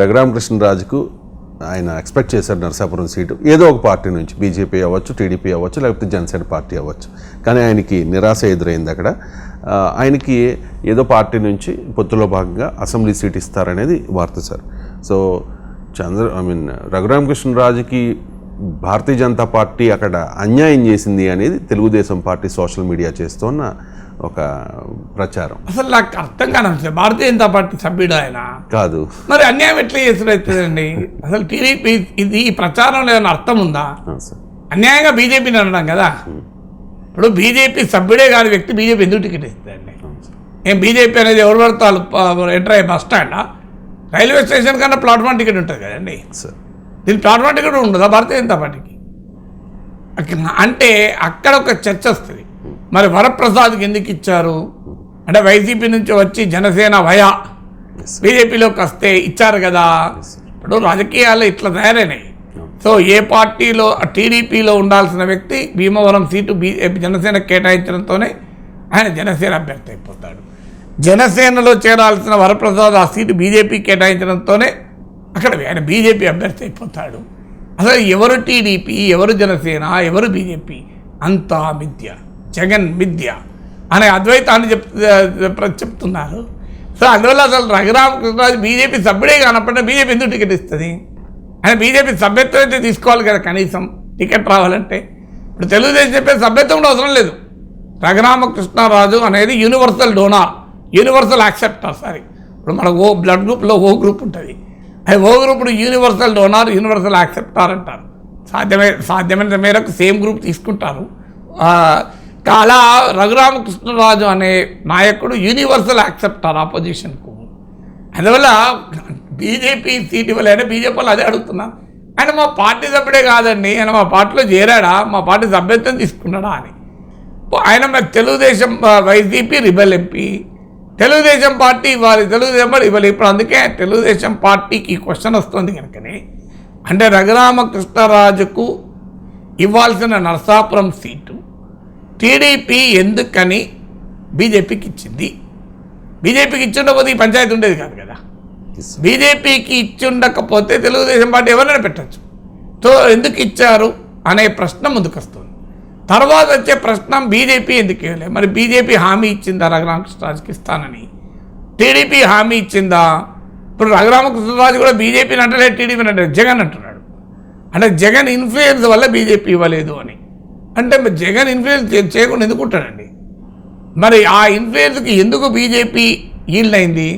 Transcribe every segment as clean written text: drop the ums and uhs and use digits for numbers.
రఘురామకృష్ణరాజుకు ఆయన ఎక్స్పెక్ట్ చేశారు నరసాపురం సీటు ఏదో ఒక పార్టీ నుంచి, బీజేపీ అవ్వచ్చు, టీడీపీ అవ్వచ్చు, లేకపోతే జనసేన పార్టీ అవ్వచ్చు. కానీ ఆయనకి నిరాశ ఎదురైంది అక్కడ. ఆయనకి ఏదో పార్టీ నుంచి పొత్తులో భాగంగా అసెంబ్లీ సీట్ ఇస్తారనేది వార్త sir. So రఘురామకృష్ణరాజుకి Bharatiya Janata party అక్కడ అన్యాయం చేసింది అనేది తెలుగుదేశం పార్టీ సోషల్ మీడియా చేస్తున్న ఒక ప్రచారం. అసలు నాకు అర్థం కాదు, భారతీయ జనతా పార్టీ సభ్యుడు ఆయన కాదు, మరి అన్యాయం ఎట్లా చేసినట్టుందండి? అసలు టీడీపీ ఇది ఈ ప్రచారం లేదని అర్థం ఉందా? అన్యాయంగా బీజేపీని అనడం కదా. ఇప్పుడు బీజేపీ సభ్యుడే కాని వ్యక్తి బీజేపీ ఎందుకు టికెట్ ఇస్తుందండి? ఏం బీజేపీ అనేది ఎవరు పడతారు? ఎంటర్ అయ్యే బస్ స్టాండా, రైల్వే స్టేషన్ కన్నా ప్లాట్ఫామ్ టికెట్ ఉంటుంది కదండి. దీని ప్లాట్ఫామ్ టికెట్ ఉండదా భారతీయ జనతా పార్టీకి? అంటే అక్కడ ఒక చర్చ వస్తుంది. మరి వరప్రసాద్కి ఎందుకు ఇచ్చారు అంటే వైసీపీ నుంచి వచ్చి జనసేన వయా బీజేపీలోకి వస్తే ఇచ్చారు కదా. ఇప్పుడు రాజకీయాలు ఇట్లా తయారైనాయి. సో ఏ పార్టీలో టీడీపీలో ఉండాల్సిన వ్యక్తి భీమవరం సీటు జనసేన కేటాయించడంతోనే ఆయన జనసేన అభ్యర్థి అయిపోతాడు. జనసేనలో చేరాల్సిన వరప్రసాద్ ఆ సీటు బీజేపీ కేటాయించడంతోనే అక్కడ ఆయన బీజేపీ అభ్యర్థి అయిపోతాడు. అసలు ఎవరు టీడీపీ, ఎవరు జనసేన, ఎవరు బీజేపీ? అంతా మిథ్య, జగన్ మిథ్య అనే అద్వైతాన్ని చెప్తున్నారు. సో అందువల్ల అసలు రఘురామకృష్ణరాజు బీజేపీ సభ్యుడే కానప్పుడు బీజేపీ ఎందుకు టికెట్ ఇస్తుంది? ఆయన బీజేపీ సభ్యత్వం అయితే తీసుకోవాలి కదా, కనీసం టికెట్ రావాలంటే. ఇప్పుడు తెలుగుదేశం చెప్పే సభ్యత్వం కూడా అవసరం లేదు. రఘురామకృష్ణరాజు అనేది యూనివర్సల్ డోనార్, యూనివర్సల్ యాక్సెప్టర్. ఇప్పుడు మన బ్లడ్ గ్రూప్లో ఓ గ్రూప్ ఉంటుంది. అది O group universal donor, universal acceptor అంటారు. సాధ్యమైన మేరకు సేమ్ గ్రూప్ తీసుకుంటారు. అలా రఘురామకృష్ణరాజు అనే నాయకుడు యూనివర్సల్ యాక్సెప్టర్ ఆపోజిషన్కు. అందువల్ల బీజేపీ సీట్ ఇవ్వలేని బీజేపీ వాళ్ళు అదే అడుగుతున్నారు. ఆయన మా పార్టీ సభ్యుడే కాదండి, ఆయన మా పార్టీలో చేరాడా, మా పార్టీ సభ్యత్వం తీసుకున్నాడా అని. ఆయన మరి Telugu Desam YCP rebel MP, Telugu Desam party ఇవ్వాలి, తెలుగుదేశం పార్టీ ఇవ్వాలి. ఇప్పుడు అందుకే తెలుగుదేశం పార్టీకి క్వశ్చన్ వస్తుంది కనుకనే, అంటే రఘురామకృష్ణరాజుకు ఇవ్వాల్సిన నరసాపురం సీటు టీడీపీ ఎందుకని బీజేపీకి ఇచ్చింది? బీజేపీకి ఇచ్చుండకపోతే ఈ పంచాయతీ ఉండేది కాదు కదా. బీజేపీకి ఇచ్చుండకపోతే తెలుగుదేశం పార్టీ ఎవరైనా పెట్టచ్చు. సో ఎందుకు ఇచ్చారు అనే ప్రశ్న ముందుకు వస్తుంది. తర్వాత వచ్చే ప్రశ్న బీజేపీ ఎందుకు ఇవ్వలేదు? మరి బీజేపీ హామీ ఇచ్చిందా రఘురామకృష్ణరాజుకి ఇస్తానని? టీడీపీ హామీ ఇచ్చిందా? ఇప్పుడు రఘురామకృష్ణరాజు కూడా బీజేపీని అంటే టీడీపీని అంటే జగన్ అంటున్నాడు. అంటే జగన్ ఇన్ఫ్లుయెన్స్ వల్ల బీజేపీ ఇవ్వలేదు అని. అంటే జగన్ ఇన్ఫ్లుయెన్స్ చేయకుండా ఎందుకు ఉంటాడండి? మరి ఆ ఇన్ఫ్లుయెన్స్కి ఎందుకు బీజేపీ ఈల్డ్ అయింది?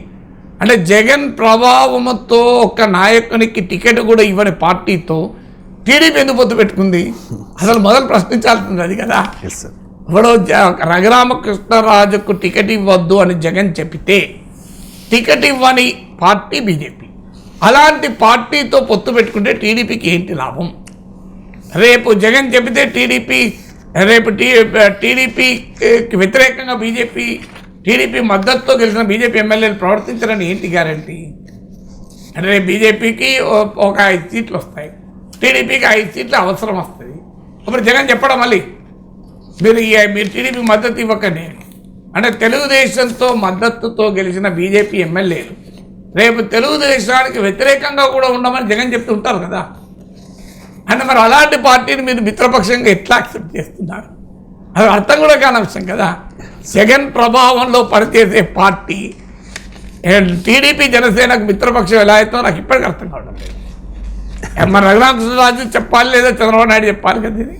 అంటే జగన్ ప్రభావంతో ఒక నాయకునికి టికెట్ కూడా ఇవ్వని పార్టీతో టీడీపీ ఎందుకు పొత్తు పెట్టుకుంది? అసలు మొదలు ప్రశ్నించాల్సింది అది కదా. ఇప్పుడు రఘురామకృష్ణరాజుకు టికెట్ ఇవ్వద్దు అని జగన్ చెప్పితే టికెట్ ఇవ్వని పార్టీ బీజేపీ. అలాంటి పార్టీతో పొత్తు పెట్టుకుంటే టీడీపీకి ఏంటి లాభం? రేపు జగన్ చెబితే టీడీపీకి వ్యతిరేకంగా టీడీపీ మద్దతుతో గెలిచిన బీజేపీ ఎమ్మెల్యేలు ప్రవర్తించారని ఏంటి గ్యారంటీ? అంటే రేపు బీజేపీకి ఒక 5 సీట్లు వస్తాయి, టీడీపీకి 5 సీట్లు అవసరం వస్తుంది. అప్పుడు జగన్ చెప్పడం మళ్ళీ మీరు టీడీపీ మద్దతు ఇవ్వకండి. అంటే తెలుగుదేశంతో మద్దతుతో గెలిచిన బీజేపీ ఎమ్మెల్యేలు రేపు తెలుగుదేశానికి వ్యతిరేకంగా కూడా ఉండమని జగన్ చెప్తుంటారు కదా. అంటే మరి అలాంటి పార్టీని మీరు మిత్రపక్షంగా ఎట్లా యాక్సెప్ట్ చేస్తున్నారు? అది అర్థం కూడా కాని అంశం కదా. జగన్ ప్రభావంలో పనిచేసే పార్టీ టీడీపీ జనసేనకు మిత్రపక్షం ఎలా అవుతుందో నాకు ఇప్పటికీ అర్థం కావడం లేదు. మన రఘురామకృష్ణరాజు చెప్పాలి లేదా చంద్రబాబు నాయుడు చెప్పాలి కదా ఇది.